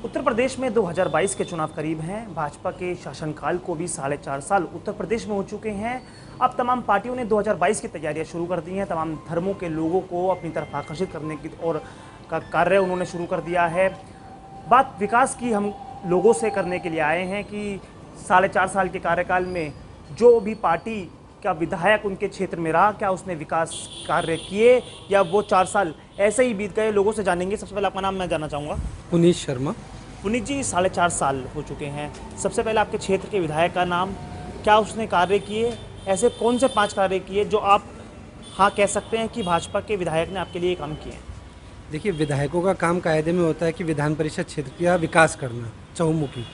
उत्तर प्रदेश में 2022 के चुनाव करीब हैं। भाजपा के शासनकाल को भी 4.5 साल उत्तर प्रदेश में हो चुके हैं। अब तमाम पार्टियों ने 2022 की तैयारियां शुरू कर दी हैं। तमाम धर्मों के लोगों को अपनी तरफ आकर्षित करने की और का कार्य उन्होंने शुरू कर दिया है। बात विकास की हम लोगों से करने के लिए आए हैं कि 4.5 साल के कार्यकाल में जो भी पार्टी का विधायक उनके क्षेत्र में रहा, क्या उसने विकास कार्य किए या वो 4 साल ऐसे ही बीत गए। लोगों से जानेंगे। सबसे पहले आपका नाम मैं जानना चाहूँगा। पुनीत शर्मा। पुनीत जी, 4.5 साल हो चुके हैं। सबसे पहले आपके क्षेत्र के विधायक का नाम, क्या उसने कार्य किए, ऐसे कौन से 5 कार्य किए जो आप हाँ कह सकते हैं कि भाजपा के विधायक ने आपके लिए काम किए हैं। देखिए, विधायकों का काम कायदे में होता है कि विधान परिषद क्षेत्र का विकास करना चहुमुखी,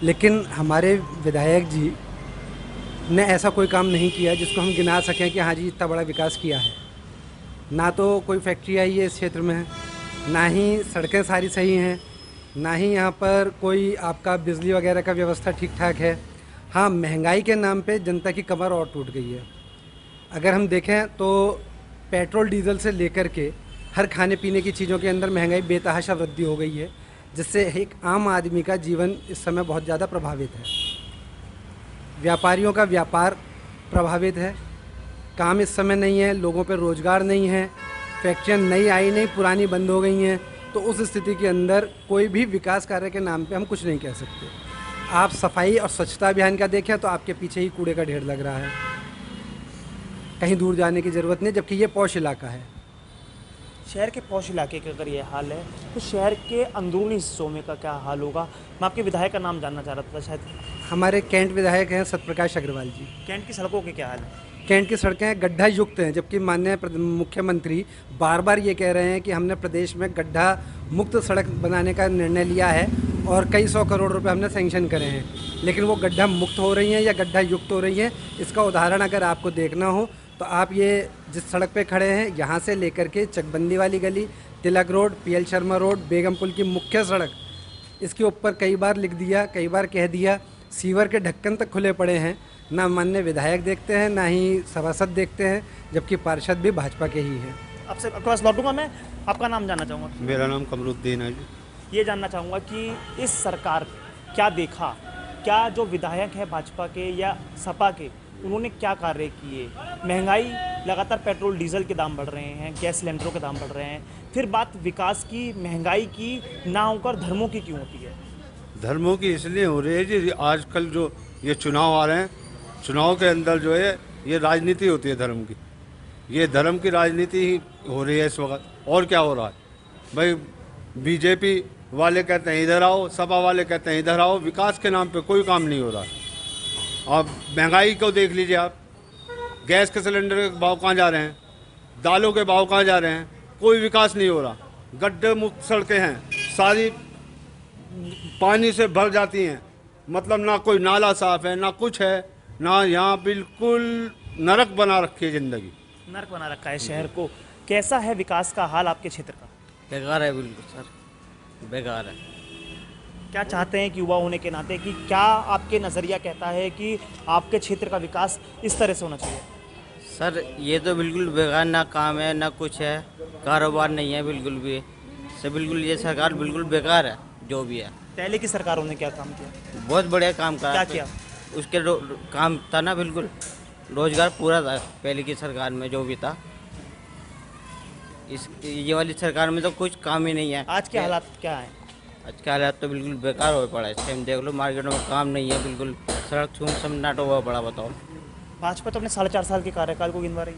लेकिन हमारे विधायक जी ने ऐसा कोई काम नहीं किया जिसको हम गिना सकें कि हाँ जी इतना बड़ा विकास किया है। ना तो कोई फैक्ट्री आई है इस क्षेत्र में, ना ही सड़कें सारी सही हैं, ना ही यहाँ पर कोई आपका बिजली वगैरह का व्यवस्था ठीक ठाक है। हाँ, महंगाई के नाम पे जनता की कमर और टूट गई है। अगर हम देखें तो पेट्रोल डीजल से लेकर के हर खाने पीने की चीज़ों के अंदर महंगाई बेतहाशा वृद्धि हो गई है, जिससे एक आम आदमी का जीवन इस समय बहुत ज़्यादा प्रभावित है। व्यापारियों का व्यापार प्रभावित है। काम इस समय नहीं है, लोगों पर रोज़गार नहीं है, फैक्ट्रियाँ नई आई नहीं, पुरानी बंद हो गई हैं। तो उस स्थिति के अंदर कोई भी विकास कार्य के नाम पे हम कुछ नहीं कह सकते। आप सफाई और स्वच्छता अभियान का देखें तो आपके पीछे ही कूड़े का ढेर लग रहा है, कहीं दूर जाने की ज़रूरत नहीं, जबकि ये पॉश इलाका है। शहर के पॉश इलाके का अगर ये हाल है तो शहर के अंदरूनी हिस्सों में का क्या हाल होगा। मैं आपके विधायक का नाम जानना चाह रहा था। शायद हमारे कैंट विधायक हैं सत्यप्रकाश अग्रवाल जी। कैंट की सड़कों के क्या हाल है। कैंट की सड़कें गड्ढा युक्त हैं, जबकि माननीय मुख्यमंत्री बार बार ये कह रहे हैं कि हमने प्रदेश में गड्ढा मुक्त सड़क बनाने का निर्णय लिया है और कई 100 करोड़ रुपए हमने सेंक्शन करे हैं, लेकिन वो गड्ढा मुक्त हो रही हैं या गड्ढा युक्त हो रही हैं। इसका उदाहरण अगर आपको देखना हो तो आप ये जिस सड़क पे खड़े हैं, यहाँ से लेकर के चकबंदी वाली गली, तिलक रोड, PL शर्मा रोड, बेगम पुल की मुख्य सड़क, इसके ऊपर कई बार लिख दिया, कई बार कह दिया, सीवर के ढक्कन तक खुले पड़े हैं। ना माननीय विधायक देखते हैं, ना ही सभासद देखते हैं, जबकि पार्षद भी भाजपा के ही हैं। आपसे आपके पास लौटूंगा मैं। आपका नाम जानना चाहूँगा। मेरा नाम कमरुद्दीन है जी। ये जानना चाहूँगा कि इस सरकार क्या देखा, क्या जो विधायक हैं भाजपा के या सपा के, उन्होंने क्या कार्य किए। महंगाई लगातार, पेट्रोल डीजल के दाम बढ़ रहे हैं, गैस सिलेंडरों के दाम बढ़ रहे हैं, फिर बात विकास की, महंगाई की ना होकर धर्मों की क्यों होती है। धर्मों की इसलिए हो रही है जी, आजकल जो ये चुनाव आ रहे हैं, चुनाव के अंदर जो है ये राजनीति होती है धर्म की। ये धर्म की राजनीति ही हो रही है इस वक्त। और क्या हो रहा है भाई, बीजेपी वाले कहते हैं इधर आओ, सपा वाले कहते हैं इधर आओ। विकास के नाम पे कोई काम नहीं हो रहा है। अब महंगाई को देख लीजिए आप, गैस के सिलेंडर के भाव कहाँ जा रहे हैं, दालों के भाव कहाँ जा रहे हैं, कोई विकास नहीं हो रहा। गड्ढे मुक्त सड़कें हैं, सारी पानी से भर जाती हैं, मतलब ना कोई नाला साफ है, ना कुछ है, ना यहाँ बिल्कुल नरक बना रखी है ज़िंदगी। नरक बना रखा है शहर को। कैसा है विकास का हाल आपके क्षेत्र का। बेकार है, बिल्कुल सर, बेकार है। क्या चाहते हैं कि युवा होने के नाते कि क्या आपके नज़रिया कहता है कि आपके क्षेत्र का विकास इस तरह से होना चाहिए। सर ये तो बिल्कुल बेकार, ना काम है ना कुछ है, कारोबार नहीं है बिल्कुल भी। सर बिल्कुल ये सरकार बिल्कुल बेकार है जो भी है। पहले की सरकारों ने क्या काम किया। बहुत बढ़िया काम करा। क्या किया। उसके काम था ना, बिल्कुल रोजगार पूरा था पहले की सरकार में जो भी था। ये वाली सरकार में तो कुछ काम ही नहीं है। आज के हालात क्या हैं। आज के हालात तो बिल्कुल बेकार हो पड़ा है। इस टाइम देख लो, मार्केटों में काम नहीं है, बिल्कुल सड़क छूम सन्नाटा हुआ पड़ा। बताओ, भाजपा तो अपने 4.5 साल के कार्यकाल को गिनवा रही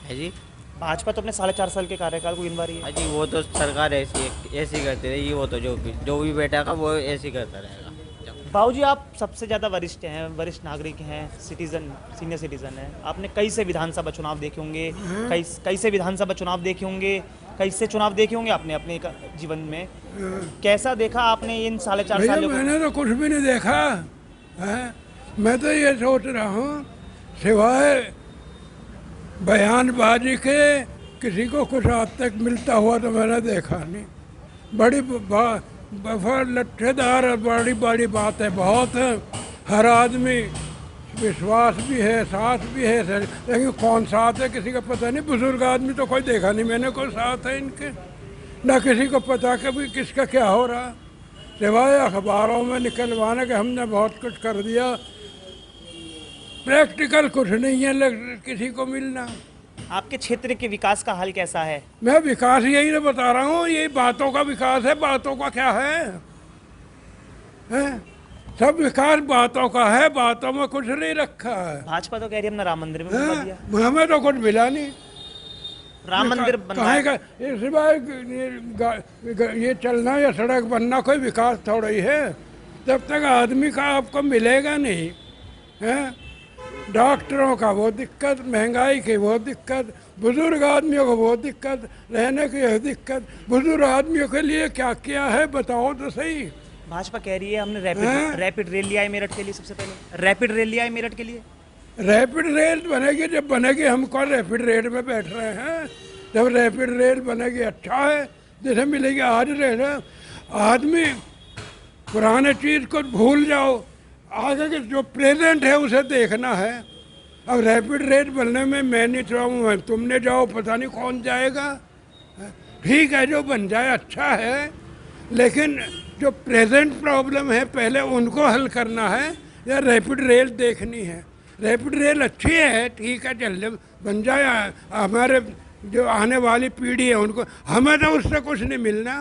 है जी। भाजपा तो अपने 4.5 साल के कार्यकाल को गिनवा रही है। जी वो तो सरकार ऐसी करती रहेगी। वो तो जो भी बैठा का वो ऐसी करता रहेगा। बाबूजी, आप सबसे ज़्यादा वरिष्ठ हैं, वरिष्ठ नागरिक हैं, सिटीजन, सीनियर सिटीजन हैं। आपने कई से विधानसभा चुनाव देखे होंगे, कई से विधानसभा चुनाव देखे होंगे, कई से चुनाव देखे होंगे आपने अपने जीवन में। कैसा देखा आपने इन 4.5 सालों को। मैंने तो कुछ भी नहीं देखा है। मैं तो ये सोच रहा हूँ, सिवाय बयानबाजी के किसी को कुछ आज तक मिलता हुआ तो मैंने देखा नहीं। बड़ी बफा लट्ठेदार बड़ी बड़ी बात है, बहुत है। हर आदमी विश्वास भी है, साथ भी है, लेकिन कौन साथ है किसी का पता नहीं। बुजुर्ग आदमी तो कोई देखा नहीं मैंने कोई साथ है इनके, ना किसी को पता कि भी किसका क्या हो रहा। सिवाय अखबारों में निकलवाने के हमने बहुत कुछ कर दिया, प्रैक्टिकल कुछ नहीं है किसी को मिलना। आपके क्षेत्र के विकास का हाल कैसा है? मैं विकास यही तो बता रहा हूँ, यही बातों का विकास है, बातों का क्या है? सब विकास बातों का है, बातों में कुछ नहीं रखा है। भाजपा तो कह रही है हमने राम मंदिर में बनवा दिया। हमें तो कुछ मिला नहीं। राम मंदिर कहाँ बनवाया। का सिवाय ये चलना या सड़क बनना कोई विकास थोड़ा ही है, जब तक आदमी का आपको मिलेगा नहीं है। डॉक्टरों का वो दिक्कत, महंगाई की वो दिक्कत, बुजुर्ग आदमियों को वो दिक्कत, रहने की यह दिक्कत। बुजुर्ग आदमियों के लिए क्या किया है बताओ तो सही। भाजपा कह रही है हमने रैपिड रेल लिया है मेरठ के लिए। सबसे पहले रैपिड रेल लिया है मेरठ के लिए। रैपिड रेल बनेगी, जब बनेगी। हम कौन रैपिड रेल में बैठ रहे हैं? जब रैपिड रेल बनेगी अच्छा है, जैसे मिलेगी आज रेल। आदमी पुराने चीज़ को भूल जाओ, आगे के जो प्रेजेंट है उसे देखना है। अब रैपिड रेल बनने में मैं नहीं चाहूँ, तुमने जाओ, पता नहीं कौन जाएगा। ठीक है, जो बन जाए अच्छा है, लेकिन जो प्रेजेंट प्रॉब्लम है पहले उनको हल करना है या रैपिड रेल देखनी है। रैपिड रेल अच्छी है, ठीक है, चल बन जाए। हमारे जो आने वाली पीढ़ी है उनको, हमें तो उससे कुछ नहीं मिलना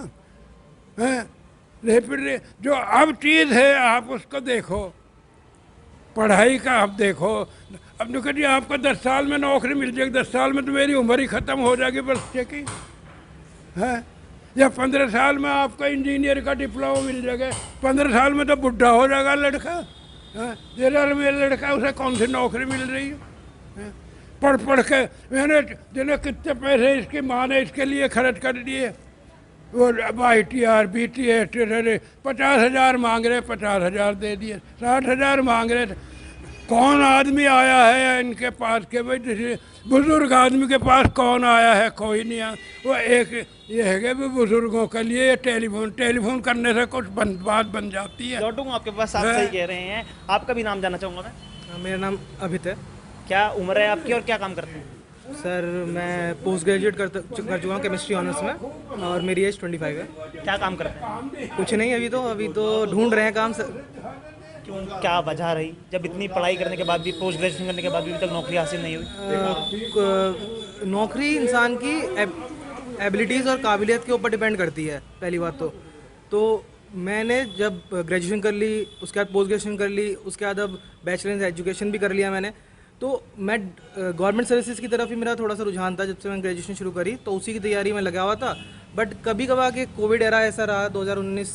है। रैपिड रेल जो अब चीज़ है आप उसको देखो, पढ़ाई का आप देखो। अब देखो जी, आपको 10 साल में नौकरी मिल जाएगी, 10 साल में तो मेरी उम्र ही ख़त्म हो जाएगी बच्चे की है। या 15 साल में आपको इंजीनियर का डिप्लोमा मिल जाएगा, 15 साल में तो बुढ़ा हो जाएगा लड़का। जरा मेरा लड़का, उसे कौन सी नौकरी मिल रही है? पढ़ के मैंने जिन्हें कितने पैसे इसकी माँ ने इसके लिए खर्च कर दिए। वो ITR BTS 50,000 मांग रहे, 50,000 दे दिए, 60,000 मांग रहे थे। कौन आदमी आया है इनके पास के भाई, बुजुर्ग आदमी के पास कौन आया है? कोई नहीं आया। वो एक ये है कि बुजुर्गों के लिए टेलीफोन करने से कुछ बात बन जाती है। लौटूंगा आपके पास, आप सही कह रहे हैं। आपका भी नाम जानना चाहूँगा मैं। मेरा नाम अभित है। क्या उम्र है आपकी और क्या काम करते हैं? सर मैं पोस्ट ग्रेजुएट कर चुका हूँ केमिस्ट्री ऑनर्स में, और मेरी एज 25 है। क्या काम करते हैं? कुछ नहीं, अभी तो ढूंढ रहे हैं काम सर। क्यों, क्या वजह रही जब इतनी पढ़ाई करने के बाद भी, पोस्ट ग्रेजुएशन करने के बाद भी अभी तक नौकरी हासिल नहीं हुई? नौकरी इंसान की एबिलिटीज़ और काबिलियत के ऊपर डिपेंड करती है पहली बात तो मैंने जब ग्रेजुएशन कर ली, उसके बाद पोस्ट ग्रेजुएशन कर ली, उसके बाद अब बैचलर एजुकेशन भी कर लिया मैंने। तो मैं गवर्नमेंट सर्विसेज की तरफ ही मेरा थोड़ा सा रुझान था जब से मैंने ग्रेजुएशन शुरू करी, तो उसी की तैयारी में लगा हुआ था। बट कभी कभार के कोविड एरा ऐसा रहा 2019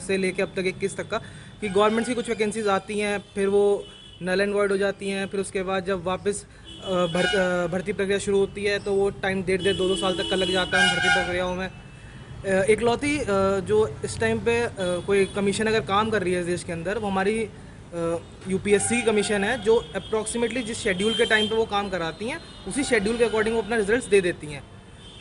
से लेके अब तक 21 तक का, कि गवर्नमेंट की कुछ वैकेंसीज आती हैं, फिर वो नल एंड वॉइड हो जाती हैं, फिर उसके बाद जब वापस भर्ती प्रक्रिया शुरू होती है तो वो टाइम 1.5-2 साल तक का लग जाता है भर्ती प्रक्रियाओं में। इकलौती जो इस टाइम पे कोई कमीशन अगर काम कर रही है देश के अंदर, वो हमारी UPSC की कमीशन है, जो अप्रॉक्सीमेटली जिस शेड्यूल के टाइम पे वो काम कराती हैं उसी शेड्यूल के अकॉर्डिंग वो अपना रिजल्ट्स दे देती हैं।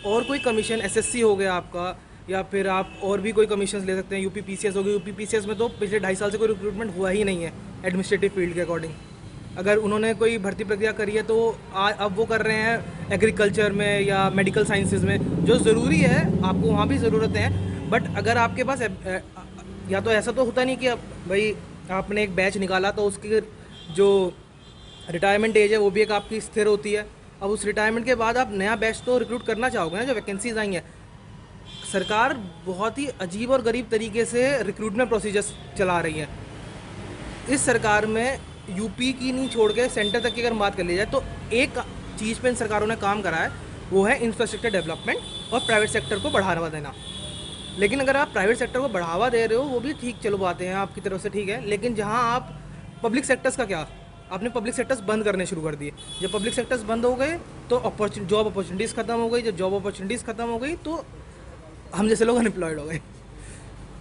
और कोई कमीशन SSC हो गया आपका, या फिर आप और भी कोई कमीशन ले सकते हैं, UPPCS हो गई। UPPCS में तो पिछले 2.5 साल से कोई रिक्रूटमेंट हुआ ही नहीं है एडमिनिस्ट्रेटिव फील्ड के अकॉर्डिंग। अगर उन्होंने कोई भर्ती प्रक्रिया करी है तो अब वो कर रहे हैं एग्रीकल्चर में या मेडिकल साइंसेज में, जो ज़रूरी है, आपको वहाँ भी ज़रूरतें हैं। बट अगर आपके पास या तो ऐसा तो होता नहीं कि भाई आपने एक बैच निकाला तो उसकी जो रिटायरमेंट एज है वो भी एक आपकी स्थिर होती है। अब उस रिटायरमेंट के बाद आप नया बैच तो रिक्रूट करना चाहोगे ना, जो वैकेंसीज आई हैं। सरकार बहुत ही अजीब और गरीब तरीके से रिक्रूटमेंट प्रोसीजर्स चला रही है। इस सरकार में यूपी की नहीं छोड़ के सेंटर तक की अगर बात कर ली जाए तो एक चीज़ पे इन सरकारों ने काम करा है, वो है इंफ्रास्ट्रक्चर डेवलपमेंट और प्राइवेट सेक्टर को बढ़ावा देना। लेकिन अगर आप प्राइवेट सेक्टर को बढ़ावा दे रहे हो वो भी ठीक, चलो बातें हैं आपकी तरफ से ठीक है, लेकिन जहाँ आप पब्लिक सेक्टर्स का क्या, आपने पब्लिक सेक्टर्स बंद करने शुरू कर दिए। जब पब्लिक सेक्टर्स बंद हो गए तो जॉब अपॉर्चुनिटीज़ खत्म हो गई। जब जॉब अपॉर्चुनिटीज़ खत्म हो गई तो हम जैसे लोग अनएम्प्लॉयड हो गए।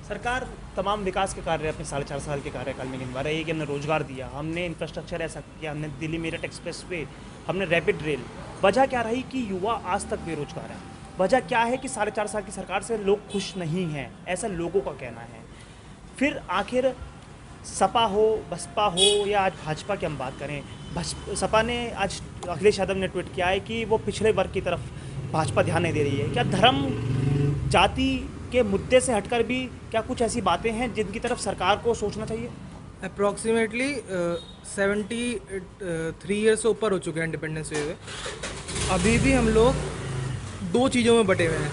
सरकार तमाम विकास के कार्य अपने 4.5 साल के कार्यकाल में गिनवा रही है कि हमने रोजगार दिया, हमने इंफ्रास्ट्रक्चर ऐसा किया, हमने दिल्ली मेरठ एक्सप्रेस वे, हमने रैपिड रेल। वजह क्या रही कि युवा आज तक बेरोजगार है? वजह क्या है कि 4.5 साल की सरकार से लोग खुश नहीं हैं, ऐसा लोगों का कहना है। फिर आखिर सपा हो, बसपा हो या आज भाजपा की हम बात करें, सपा ने आज अखिलेश यादव ने ट्वीट किया है कि वो पिछड़े वर्ग की तरफ भाजपा ध्यान नहीं दे रही है। क्या धर्म, जाति के मुद्दे से हटकर भी क्या कुछ ऐसी बातें हैं जिनकी तरफ सरकार को सोचना चाहिए? अप्रॉक्सीमेटली 73 ईयर्स से ऊपर हो चुके हैं इंडिपेंडेंस हुए। अभी भी हम लोग दो चीज़ों में बटे हुए हैं।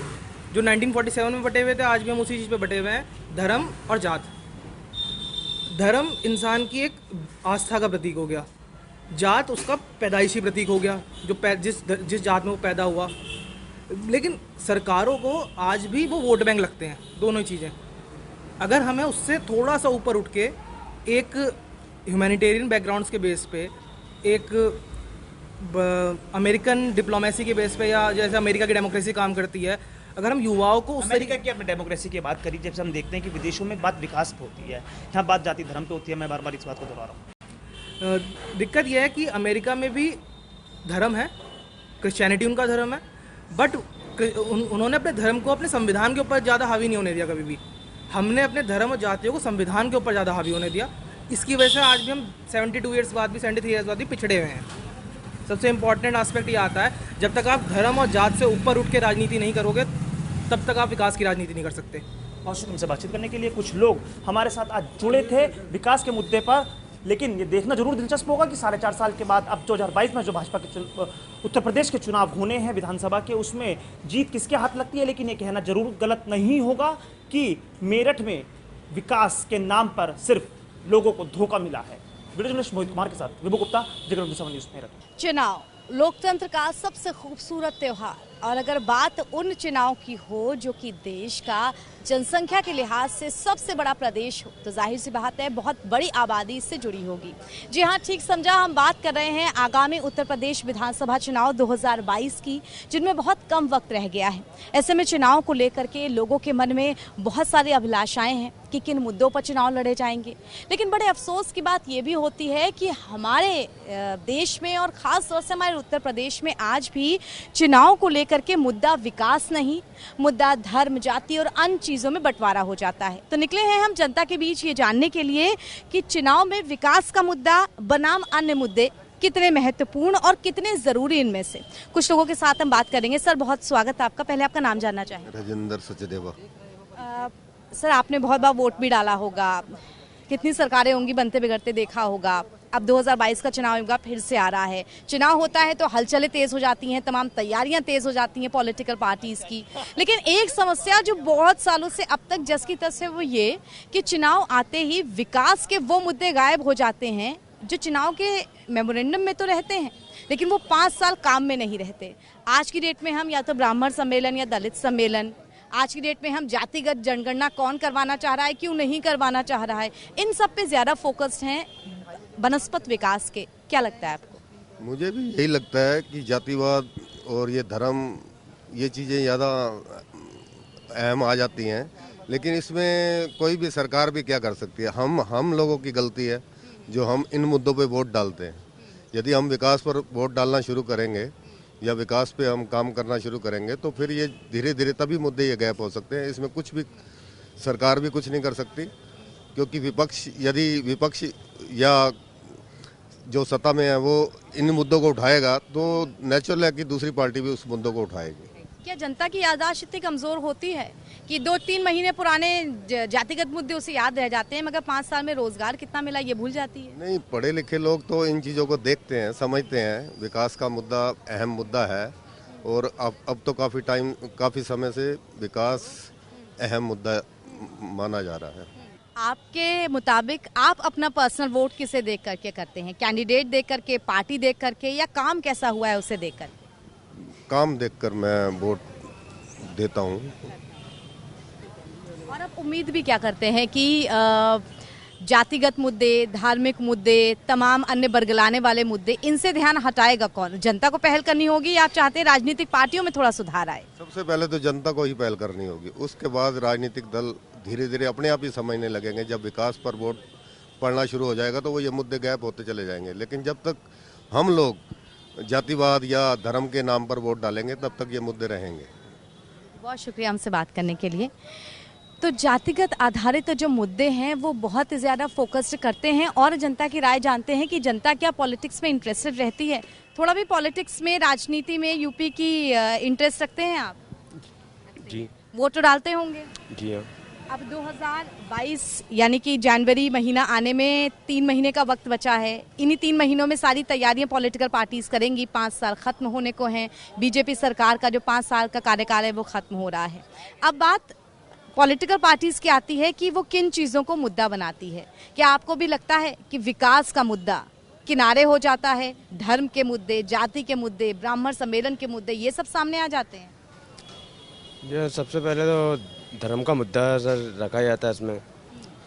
जो 1947 में बटे हुए थे, आज भी हम उसी चीज़ पे बटे हुए हैं, धर्म और जात। धर्म इंसान की एक आस्था का प्रतीक हो गया, जात उसका पैदाइशी प्रतीक हो गया, जो जिस जात में वो पैदा हुआ। लेकिन सरकारों को आज भी वो वोट बैंक लगते हैं, दोनों ही चीज़ें। अगर हमें उससे थोड़ा सा ऊपर उठ के एक ह्यूमैनिटेरियन बैकग्राउंड्स के बेस पे, एक अमेरिकन डिप्लोमेसी के बेस पे, या जैसे अमेरिका की डेमोक्रेसी काम करती है, अगर हम युवाओं को उस अमेरिका की आपने डेमोक्रेसी की बात करी, जब से हम देखते हैं कि विदेशों में बात विकास पे होती है, यहाँ बात जाति धर्म पे होती है। मैं बार बार इस बात को दोहरा रहा हूँ। दिक्कत यह है कि अमेरिका में भी धर्म है, क्रिश्चियनिटी उनका धर्म है, बट उन्होंने अपने धर्म को अपने संविधान के ऊपर ज़्यादा हावी नहीं होने दिया कभी भी। हमने अपने धर्म और जातियों को संविधान के ऊपर ज़्यादा हावी होने दिया। इसकी वजह से आज भी हम 72 ईयर्स बाद भी, 73 ईयर्स बाद भी पिछड़े हुए हैं। सबसे इम्पॉर्टेंट एस्पेक्ट ये आता है, जब तक आप धर्म और जात से ऊपर उठ के राजनीति नहीं करोगे, तब तक आप विकास की राजनीति नहीं कर सकते। बहुत शुक्रिया हमसे बातचीत करने के लिए। कुछ लोग हमारे साथ आज जुड़े थे विकास के मुद्दे पर, लेकिन ये देखना जरूर दिलचस्प होगा कि 4.5 साल के बाद अब 2022 में जो भाजपा के उत्तर प्रदेश के चुनाव होने हैं विधानसभा के, उसमें जीत किसके हाथ लगती है। लेकिन ये कहना जरूर गलत नहीं होगा कि मेरठ में विकास के नाम पर सिर्फ लोगों को धोखा मिला है। वीडियो जर्नलिस्ट मोहित कुमार के साथ विभू गुप्ता, जगत न्यूज़ मेरठ। चुनाव लोकतंत्र का सबसे खूबसूरत त्योहार, और अगर बात उन चुनाव की हो जो कि देश का जनसंख्या के लिहाज से सबसे बड़ा प्रदेश हो, तो जाहिर सी बात है बहुत बड़ी आबादी इससे जुड़ी होगी। जी हाँ, ठीक समझा, हम बात कर रहे हैं आगामी उत्तर प्रदेश विधानसभा चुनाव 2022 की, जिनमें बहुत कम वक्त रह गया है। ऐसे में चुनाव को लेकर के लोगों के मन में बहुत सारी अभिलाषाएं हैं कि किन मुद्दों पर चुनाव लड़े जाएंगे। लेकिन बड़े अफसोस की बात ये भी होती है कि हमारे देश में और ख़ास तौर से हमारे उत्तर प्रदेश में आज भी चुनाव को लेकर के मुद्दा विकास नहीं, मुद्दा धर्म, जाति और अन्य चीज़ों में बंटवारा हो जाता है। तो निकले हैं हम जनता के बीच ये जानने के लिए कि चुनाव में विकास का मुद्दा बनाम अन्य मुद्दे कितने महत्वपूर्ण और कितने ज़रूरी इनमें से। कुछ लोगों के साथ हम बात करेंगे। सर, बहुत स्वागत है आपका। पहले आपका नाम जानना चाहेंगे। राजेंद्र सचदेवा। सर, आपने बहुत बार वोट भी डाला होगा, कितनी सरकारें होंगी बनते बिगड़ते देखा होगा। अब 2022 का चुनाव होगा, फिर से आ रहा है। चुनाव होता है तो हलचलें तेज़ हो जाती हैं, तमाम तैयारियां तेज़ हो जाती हैं पॉलिटिकल पार्टीज़ की। लेकिन एक समस्या जो बहुत सालों से अब तक जस की तस है, वो ये कि चुनाव आते ही विकास के वो मुद्दे गायब हो जाते हैं जो चुनाव के मेमोरेंडम में तो रहते हैं, लेकिन वो 5 साल काम में नहीं रहते। आज की डेट में हम या तो ब्राह्मण सम्मेलन या दलित सम्मेलन, आज की डेट में हम जातिगत जनगणना कौन करवाना चाह रहा है, क्यों नहीं करवाना चाह रहा है, इन सब पे ज़्यादा फोकस्ड हैं बनस्पत विकास के। क्या लगता है आपको? मुझे भी यही लगता है कि जातिवाद और ये धर्म, ये चीज़ें ज़्यादा अहम आ जाती हैं। लेकिन इसमें कोई भी सरकार भी क्या कर सकती है। हम लोगों की गलती है जो हम इन मुद्दों पे वोट डालते हैं। यदि हम विकास पर वोट डालना शुरू करेंगे या विकास पे हम काम करना शुरू करेंगे, तो फिर ये धीरे धीरे तभी मुद्दे ये गैप हो सकते हैं। इसमें कुछ भी सरकार भी कुछ नहीं कर सकती, क्योंकि यदि विपक्ष या जो सत्ता में है वो इन मुद्दों को उठाएगा, तो नेचुरल है कि दूसरी पार्टी भी उस मुद्दों को उठाएगी। क्या जनता की याददाश्त इतनी कमज़ोर होती है कि 2-3 महीने पुराने जातिगत मुद्दे उसे याद रह जाते हैं, मगर 5 साल में रोजगार कितना मिला ये भूल जाती है? नहीं, पढ़े लिखे लोग तो इन चीज़ों को देखते हैं, समझते हैं। विकास का मुद्दा अहम मुद्दा है, और अब तो काफ़ी समय से विकास अहम मुद्दा माना जा रहा है। आपके मुताबिक आप अपना पर्सनल वोट किसे देख करके करते हैं? कैंडिडेट देख करके, पार्टी देख करके, या काम कैसा हुआ है उसे देख करके? काम देखकर मैं वोट देता हूँ। और आप उम्मीद भी क्या करते हैं कि जातिगत मुद्दे, धार्मिक मुद्दे, तमाम अन्य बरगलाने वाले मुद्दे, इनसे ध्यान हटाएगा कौन? जनता को पहल करनी होगी, या आप चाहते हैं राजनीतिक पार्टियों में थोड़ा सुधार आए? सबसे पहले तो जनता को ही पहल करनी होगी, उसके बाद राजनीतिक दल धीरे धीरे अपने आप ही समझने लगेंगे। जब विकास पर वोट पड़ना शुरू हो जाएगा तो वो ये मुद्दे गैप होते चले जाएंगे। लेकिन जब तक हम लोग जातिवाद या धर्म के नाम पर वोट डालेंगे, तब तक ये मुद्दे रहेंगे। बहुत शुक्रिया हमसे बात करने के लिए। तो जातिगत आधारित जो मुद्दे हैं वो बहुत ज़्यादा फोकस्ड करते हैं, और जनता की राय जानते हैं कि जनता क्या पॉलिटिक्स में इंटरेस्टेड रहती है। थोड़ा भी पॉलिटिक्स में, राजनीति में यूपी की इंटरेस्ट रखते हैं आप? जी वोट तो डालते होंगे। जी हाँ। अब 2022 यानी कि जनवरी महीना आने में 3 महीने का वक्त बचा है। इन्हीं 3 महीनों में सारी तैयारियां पॉलिटिकल पार्टीज करेंगी। 5 साल खत्म होने को हैं। बीजेपी सरकार का जो 5 साल का कार्यकाल है वो खत्म हो रहा है। अब बात पॉलिटिकल पार्टीज की आती है कि वो किन चीज़ों को मुद्दा बनाती है। क्या आपको भी लगता है कि विकास का मुद्दा किनारे हो जाता है, धर्म के मुद्दे, जाति के मुद्दे, ब्राह्मण सम्मेलन के मुद्दे ये सब सामने आ जाते हैं? ये सबसे पहले तो धर्म का मुद्दा सर रखा जाता है इसमें।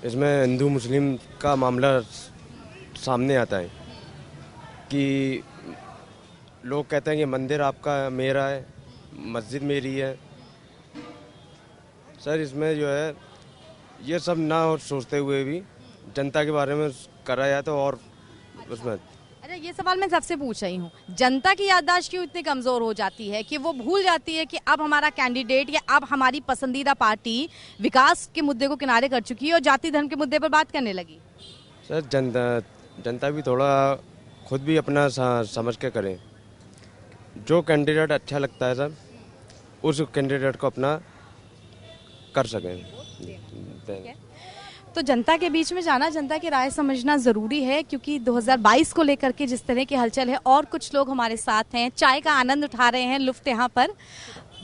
इसमें हिंदू मुस्लिम का मामला सामने आता है कि लोग कहते हैं कि मंदिर आपका मेरा है, मस्जिद मेरी है। सर इसमें जो है ये सब ना सोचते हुए भी जनता के बारे में करा जाए तो और उसमें। अच्छा, ये सवाल मैं सबसे पूछ रही हूँ, जनता की याददाश्त क्यों इतनी कमज़ोर हो जाती है कि वो भूल जाती है कि अब हमारा कैंडिडेट या अब हमारी पसंदीदा पार्टी विकास के मुद्दे को किनारे कर चुकी है और जाति धर्म के मुद्दे पर बात करने लगी? सर जनता भी थोड़ा खुद भी अपना समझ के करें। जो कैंडिडेट अच्छा लगता है सर उस कैंडिडेट को अपना कर सकें। तो जनता के बीच में जाना, जनता की राय समझना ज़रूरी है, क्योंकि 2022 को लेकर के जिस तरह की हलचल है। और कुछ लोग हमारे साथ हैं, चाय का आनंद उठा रहे हैं, लुफ्त यहाँ पर।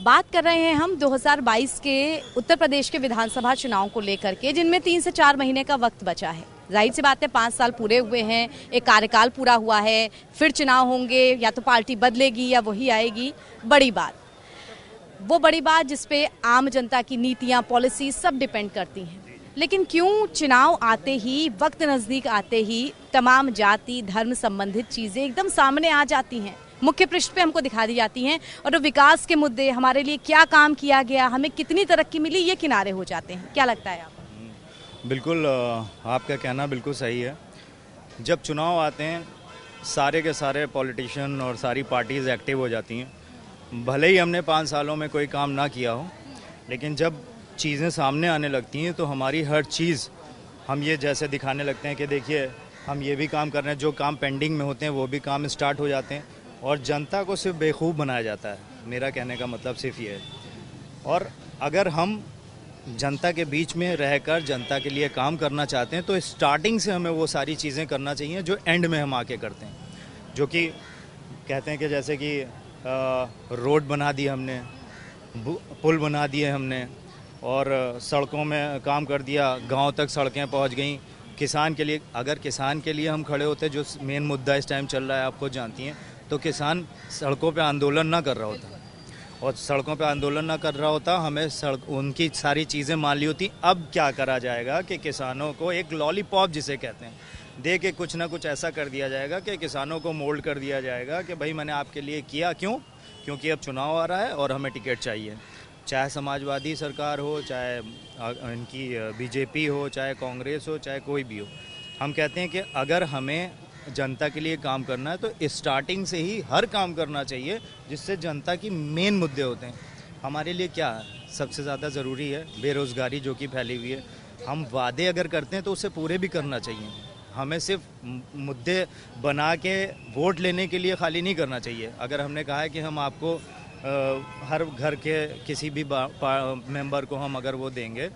बात कर रहे हैं हम 2022 के उत्तर प्रदेश के विधानसभा चुनाव को लेकर के, जिनमें 3 से 4 महीने का वक्त बचा है। जाहिर सी बात है 5 साल पूरे हुए हैं, एक कार्यकाल पूरा हुआ है, फिर चुनाव होंगे, या तो पार्टी बदलेगी या वही आएगी। बड़ी बात, वो बड़ी बात जिस पे आम जनता की नीतियाँ, पॉलिसी सब डिपेंड करती हैं। लेकिन क्यों चुनाव आते ही, वक्त नज़दीक आते ही तमाम जाति धर्म संबंधित चीज़ें एकदम सामने आ जाती हैं, मुख्य पृष्ठ पे हमको दिखा दी जाती हैं, और विकास के मुद्दे, हमारे लिए क्या काम किया गया, हमें कितनी तरक्की मिली, ये किनारे हो जाते हैं? क्या लगता है आपको? बिल्कुल, आपका कहना बिल्कुल सही है। जब चुनाव आते हैं सारे के सारे पॉलिटिशियन और सारी पार्टीज़ एक्टिव हो जाती हैं। भले ही हमने 5 सालों में कोई काम ना किया हो, लेकिन जब चीज़ें सामने आने लगती हैं तो हमारी हर चीज़ हम ये जैसे दिखाने लगते हैं कि देखिए हम ये भी काम कर रहे हैं। जो काम पेंडिंग में होते हैं वो भी काम स्टार्ट हो जाते हैं, और जनता को सिर्फ बेवकूफ़ बनाया जाता है। मेरा कहने का मतलब सिर्फ ये है। और अगर हम जनता के बीच में रहकर जनता के लिए काम करना चाहते हैं तो स्टार्टिंग से हमें वो सारी चीज़ें करना चाहिए जो एंड में हम आके करते हैं। जो कि कहते हैं कि जैसे कि रोड बना दी हमने, पुल बना दिए हमने, और सड़कों में काम कर दिया, गांव तक सड़कें पहुंच गई। किसान के लिए, अगर किसान के लिए हम खड़े होते, जो मेन मुद्दा इस टाइम चल रहा है आप खुद जानती हैं, तो किसान सड़कों पे आंदोलन ना कर रहा होता, और सड़कों पे आंदोलन ना कर रहा होता, हमें उनकी सारी चीज़ें मान ली होती। अब क्या करा जाएगा कि किसानों को एक लॉलीपॉप जिसे कहते हैं दे के कुछ ना कुछ ऐसा कर दिया जाएगा कि किसानों को मोल्ड कर दिया जाएगा कि भाई मैंने आपके लिए किया। क्यों? क्योंकि अब चुनाव आ रहा है और हमें टिकट चाहिए। चाहे समाजवादी सरकार हो, चाहे इनकी बीजेपी हो, चाहे कांग्रेस हो, चाहे कोई भी हो, हम कहते हैं कि अगर हमें जनता के लिए काम करना है तो स्टार्टिंग से ही हर काम करना चाहिए जिससे जनता की मेन मुद्दे होते हैं। हमारे लिए क्या सबसे ज़्यादा ज़रूरी है? बेरोज़गारी जो कि फैली हुई है। हम वादे अगर करते हैं तो उसे पूरे भी करना चाहिए। हमें सिर्फ मुद्दे बना के वोट लेने के लिए खाली नहीं करना चाहिए। अगर हमने कहा है कि हम आपको हर घर के किसी भी मेंबर को हम अगर वो देंगे,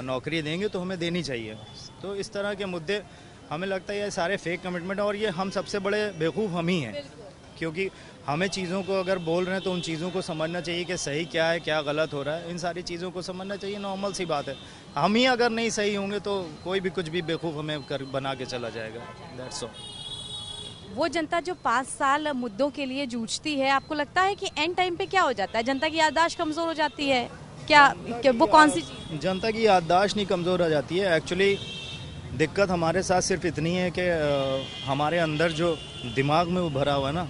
नौकरी देंगे, तो हमें देनी चाहिए। तो इस तरह के मुद्दे हमें लगता है ये सारे फेक कमिटमेंट, और ये हम सबसे बड़े बेवकूफ़ हम ही हैं, क्योंकि हमें चीज़ों को अगर बोल रहे हैं तो उन चीज़ों को समझना चाहिए कि सही क्या है, क्या गलत हो रहा है। इन सारी चीज़ों को समझना चाहिए, नॉर्मल सी बात है। हम ही अगर नहीं सही होंगे तो कोई भी कुछ भी बेवकूफ़ हमें बना के चला जाएगा। That's all. वो जनता जो 5 साल मुद्दों के लिए जूझती है, आपको लगता है कि एंड टाइम पे क्या हो जाता है? जनता की याददाश्त कमज़ोर हो जाती है क्या वो कौन सी चीज़? जनता की याददाश्त नहीं कमज़ोर हो जाती है। एक्चुअली दिक्कत हमारे साथ सिर्फ इतनी है कि हमारे अंदर जो दिमाग में वो भरा हुआ है ना,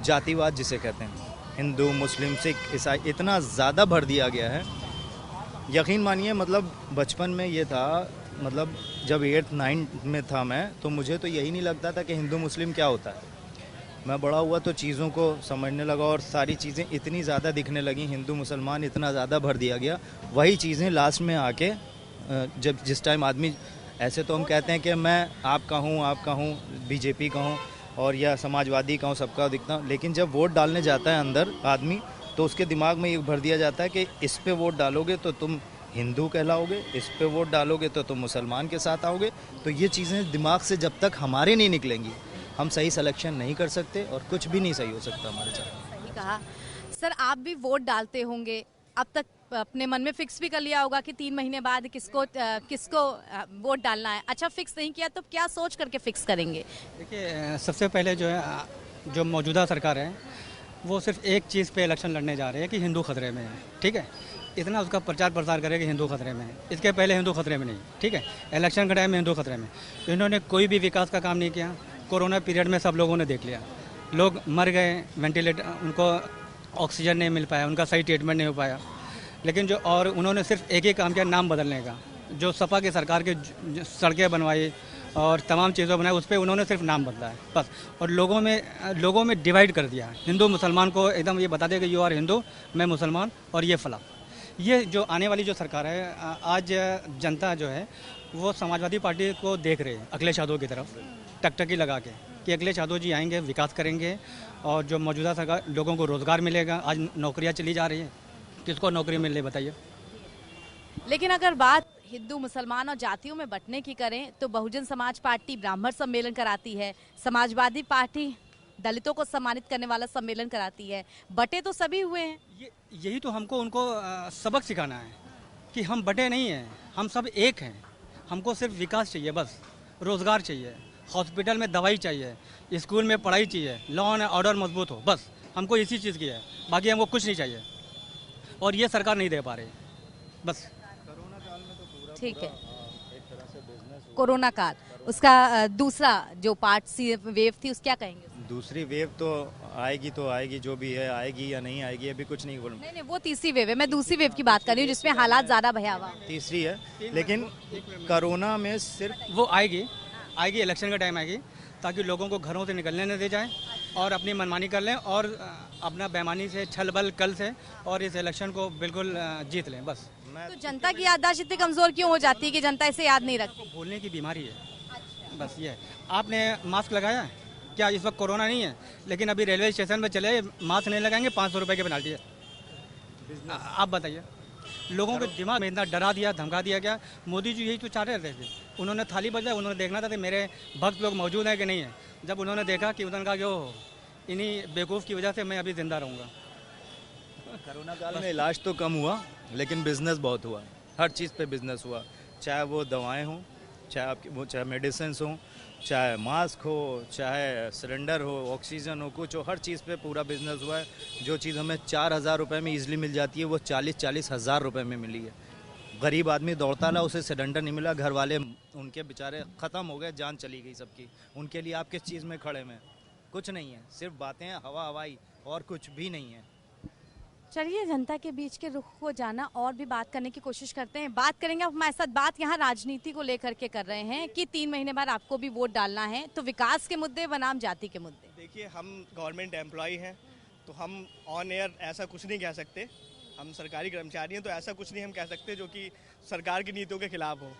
जातिवाद जिसे कहते हैं, हिंदू मुस्लिम सिख ईसाई, इतना ज़्यादा भर दिया गया है। यकीन मानिए, मतलब बचपन में ये था, मतलब जब 8th 9th में था मैं, तो मुझे तो यही नहीं लगता था कि हिंदू मुस्लिम क्या होता है। मैं बड़ा हुआ तो चीज़ों को समझने लगा और सारी चीज़ें इतनी ज़्यादा दिखने लगी, हिंदू मुसलमान इतना ज़्यादा भर दिया गया। वही चीज़ें लास्ट में आके जब जिस टाइम आदमी, ऐसे तो हम कहते हैं कि मैं आपका हूँ, बीजेपी का हूँ और या समाजवादी का हूँ, सबका दिखता हूँ, लेकिन जब वोट डालने जाता है अंदर आदमी, तो उसके दिमाग में ये भर दिया जाता है कि इस पे वोट डालोगे तो तुम हिंदू कहलाओगे, इस पे वोट डालोगे तो तुम मुसलमान के साथ आओगे। तो ये चीज़ें दिमाग से जब तक हमारे नहीं निकलेंगी हम सही सिलेक्शन नहीं कर सकते और कुछ भी नहीं सही हो सकता हमारे साथ। सही कहा। सर आप भी वोट डालते होंगे, अब तक अपने मन में फिक्स भी कर लिया होगा कि 3 महीने बाद किसको वोट डालना है। अच्छा फिक्स नहीं किया तो क्या सोच करके फिक्स करेंगे? देखिए सबसे पहले जो है जो मौजूदा सरकार है वो सिर्फ एक चीज़ पे इलेक्शन लड़ने जा रहे हैं कि हिंदू खतरे में है, ठीक है। इतना उसका प्रचार प्रसार करे कि हिंदू खतरे में है, इसके पहले हिंदू खतरे में नहीं, ठीक है। इलेक्शन के टाइम में हिंदू खतरे में, इन्होंने कोई भी विकास का काम नहीं किया। कोरोना पीरियड में सब लोगों ने देख लिया, लोग मर गए, वेंटिलेटर, उनको ऑक्सीजन नहीं मिल पाया, उनका सही ट्रीटमेंट नहीं हो पाया। लेकिन जो और उन्होंने सिर्फ एक ही काम किया, नाम बदलने का। जो सपा की सरकार की सड़कें बनवाई और तमाम चीज़ें बनाई, उस पर उन्होंने सिर्फ नाम बदला है बस। और लोगों में डिवाइड कर दिया, हिंदू मुसलमान को एकदम ये बता दें कि यू आर हिंदू, मैं मुसलमान और ये फला। ये जो आने वाली जो सरकार है, आज जनता जो है वो समाजवादी पार्टी को देख रहे हैं अखिलेश यादव की तरफ टकटकी लगा के कि अखिलेश यादव जी आएंगे, विकास करेंगे और जो मौजूदा सरकार, लोगों को रोज़गार मिलेगा। आज नौकरियां चली जा रही हैं, किसको नौकरी मिल रही बताइए। लेकिन अगर बात हिंदू मुसलमान और जातियों में बंटने की करें तो बहुजन समाज पार्टी ब्राह्मण सम्मेलन कराती है, समाजवादी पार्टी दलितों को सम्मानित करने वाला सम्मेलन कराती है। बटे तो सभी हुए हैं। यही तो हमको उनको सबक सिखाना है कि हम बटे नहीं हैं, हम सब एक हैं। हमको सिर्फ विकास चाहिए, बस रोज़गार चाहिए, हॉस्पिटल में दवाई चाहिए, स्कूल में पढ़ाई चाहिए, लॉ एंड ऑर्डर मजबूत हो, बस हमको इसी चीज़ की है, बाकी हमको कुछ नहीं चाहिए। और ये सरकार नहीं दे पा रही, बस। ठीक है, कोरोना काल, उसका दूसरा जो पार्ट सी वेव थी, उस क्या कहेंगे? दूसरी वेव तो आएगी जो भी है, आएगी या नहीं आएगी अभी कुछ नहीं बोलूँ। नहीं, वो तीसरी वेव है, मैं दूसरी वेव की बात कर रही हूँ जिसमें हालात ज़्यादा भयावह। तीसरी है, लेकिन कोरोना में सिर्फ वो आएगी इलेक्शन का टाइम आएगी, ताकि लोगों को घरों से निकलने न दे जाए और अपनी मनमानी कर लें और अपना बेईमानी से छल बल कल से और इस इलेक्शन को बिल्कुल जीत लें, बस। तो जनता की याददाश्त इतनी कमज़ोर क्यों हो जाती है कि जनता इसे याद नहीं रखती? भूलने की बीमारी है, बस ये। आपने मास्क लगाया है क्या? इस वक्त कोरोना नहीं है, लेकिन अभी रेलवे स्टेशन पर चले, मास्क नहीं लगाएंगे 500 रुपये की पेनाल्टी है। आप बताइए, लोगों के दिमाग में इतना डरा दिया, धमका दिया गया। मोदी जी यही तो चाह रहे थे, उन्होंने थाली बजाई, उन्होंने देखना था कि मेरे भक्त लोग मौजूद हैं कि नहीं है। जब उन्होंने देखा कि उन्होंने कहा कि ओ इन्हीं बेवकूफ़ की वजह से मैं अभी जिंदा रहूँगा। कोरोना काल में इलाज तो कम हुआ, लेकिन बिजनेस बहुत हुआ। हर चीज़ पे बिजनेस हुआ, चाहे वो दवाएं हों, चाहे मेडिसिन हों, चाहे मास्क हो, चाहे सिलेंडर हो, ऑक्सीजन हो, कुछ हो, हर चीज़ पे पूरा बिजनेस हुआ है। जो चीज़ हमें 4,000 रुपये में ईजिली मिल जाती है वो 40-40 हज़ार रुपये में मिली है। गरीब आदमी दौड़ता रहा, उसे सिलेंडर नहीं मिला, घर वाले उनके बेचारे ख़त्म हो गए, जान चली गई सबकी। उनके लिए आप किस चीज़ में खड़े हैं? कुछ नहीं है, सिर्फ बातें हैं, हवा हवाई, और कुछ भी नहीं है। चलिए जनता के बीच के रुख को जाना और भी बात करने की कोशिश करते हैं। बात करेंगे हमारे साथ, बात यहाँ राजनीति को लेकर के कर रहे हैं कि 3 महीने बाद आपको भी वोट डालना है, तो विकास के मुद्दे बनाम जाति के मुद्दे। देखिए, हम गवर्नमेंट एम्प्लॉय हैं तो हम ऑन एयर ऐसा कुछ नहीं कह सकते। हम सरकारी कर्मचारी हैं तो ऐसा कुछ नहीं हम कह सकते जो कि सरकार की नीतियों के खिलाफ हो।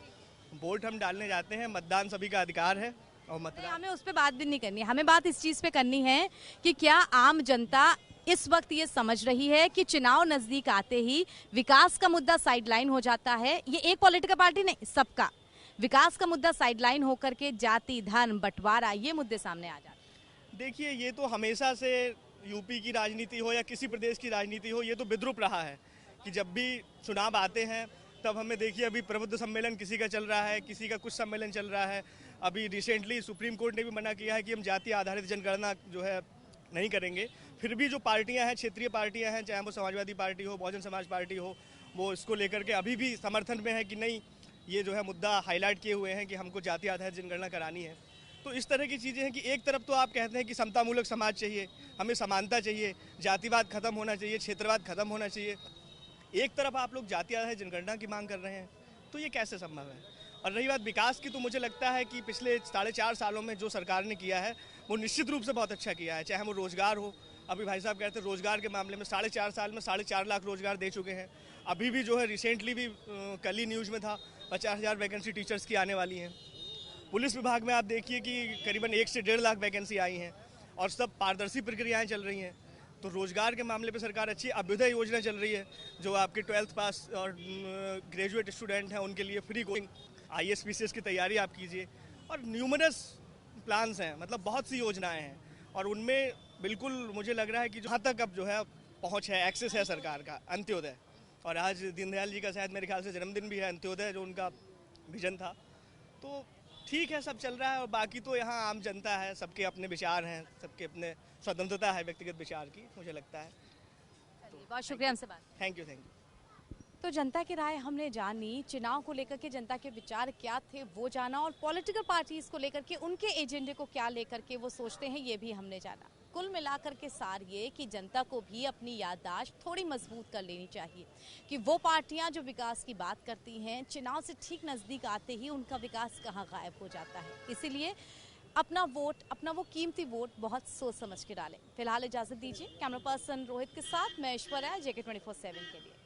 वोट हम डालने जाते हैं, मतदान सभी का अधिकार है और मतदान। हमें उस पर बात भी नहीं करनी, हमें बात इस चीज़ पे करनी है कि क्या आम जनता इस वक्त ये समझ रही है कि चुनाव नजदीक आते ही विकास का मुद्दा साइडलाइन हो जाता है। ये एक पॉलिटिकल पार्टी नहीं, सबका विकास का मुद्दा साइडलाइन होकर के जाति, धर्म, बंटवारा, ये मुद्दे सामने आ जाते हैं। देखिए, ये तो हमेशा से यूपी की राजनीति हो या किसी प्रदेश की राजनीति हो, ये तो विद्रूप रहा है कि जब भी चुनाव आते हैं तब हमें देखिए, अभी प्रबुद्ध सम्मेलन किसी का चल रहा है, किसी का कुछ सम्मेलन चल रहा है। अभी रिसेंटली सुप्रीम कोर्ट ने भी मना किया है कि हम जाति आधारित जनगणना जो है नहीं करेंगे। फिर भी जो पार्टियां हैं, क्षेत्रीय पार्टियां हैं, चाहे वो समाजवादी पार्टी हो, बहुजन समाज पार्टी हो, वो इसको लेकर के अभी भी समर्थन में है कि नहीं, ये जो है मुद्दा हाईलाइट किए हुए हैं कि हमको जाति आधारित जनगणना करानी है। तो इस तरह की चीज़ें हैं कि एक तरफ तो आप कहते हैं कि समतामूलक समाज चाहिए, हमें समानता चाहिए, जातिवाद खत्म होना चाहिए, क्षेत्रवाद खत्म होना चाहिए। एक तरफ आप लोग जाति आधारित जनगणना की मांग कर रहे हैं, तो ये कैसे संभव है? और रही बात विकास की, तो मुझे लगता है कि पिछले 4.5 सालों में जो सरकार ने किया है वो निश्चित रूप से बहुत अच्छा किया है। चाहे वो रोजगार हो, अभी भाई साहब कहते हैं रोजगार के मामले में 4.5 साल में 4.5 लाख रोजगार दे चुके हैं। अभी भी जो है रिसेंटली भी कल ही न्यूज़ में था 50,000 वैकेंसी टीचर्स की आने वाली हैं। पुलिस विभाग में आप देखिए कि करीबन 1 से 1.5 लाख वैकेंसी आई हैं और सब पारदर्शी प्रक्रियाएं चल रही हैं। तो रोजगार के मामले पे सरकार अच्छी अभ्युदय योजना चल रही है, जो आपके 12th पास और ग्रेजुएट स्टूडेंट हैं उनके लिए फ्री कोचिंग, IAS PCS की तैयारी आप कीजिए, और न्यूमरस प्लान्स हैं, मतलब बहुत सी योजनाएं हैं, और उनमें बिल्कुल मुझे लग रहा है कि जहाँ तक अब जो है पहुँच है, एक्सेस है सरकार का, अंत्योदय, और आज दीनदयाल जी का शायद मेरे ख्याल से जन्मदिन भी है, अंत्योदय जो उनका विजन था, तो ठीक है, सब चल रहा है। और बाकी तो यहाँ आम जनता है, सबके अपने विचार हैं, सबके अपने स्वतंत्रता है व्यक्तिगत विचार की, मुझे लगता है। बहुत शुक्रिया हमसे बात। Thank you. तो जनता की राय हमने जानी, चुनाव को लेकर के जनता के विचार क्या थे वो जाना, और पॉलिटिकल पार्टीज को लेकर के उनके एजेंडे को क्या लेकर के वो सोचते हैं ये भी हमने जाना। कुल मिलाकर के सार ये कि जनता को भी अपनी याददाश्त थोड़ी मजबूत कर लेनी चाहिए कि वो पार्टियां जो विकास की बात करती हैं, चुनाव से ठीक नज़दीक आते ही उनका विकास कहाँ गायब हो जाता है। इसीलिए अपना वोट, अपना वो कीमती वोट बहुत सोच समझ के डालें। फिलहाल इजाज़त दीजिए। कैमरा पर्सन रोहित के साथ मैं ऐश्वर्या, JK 24/7 के लिए।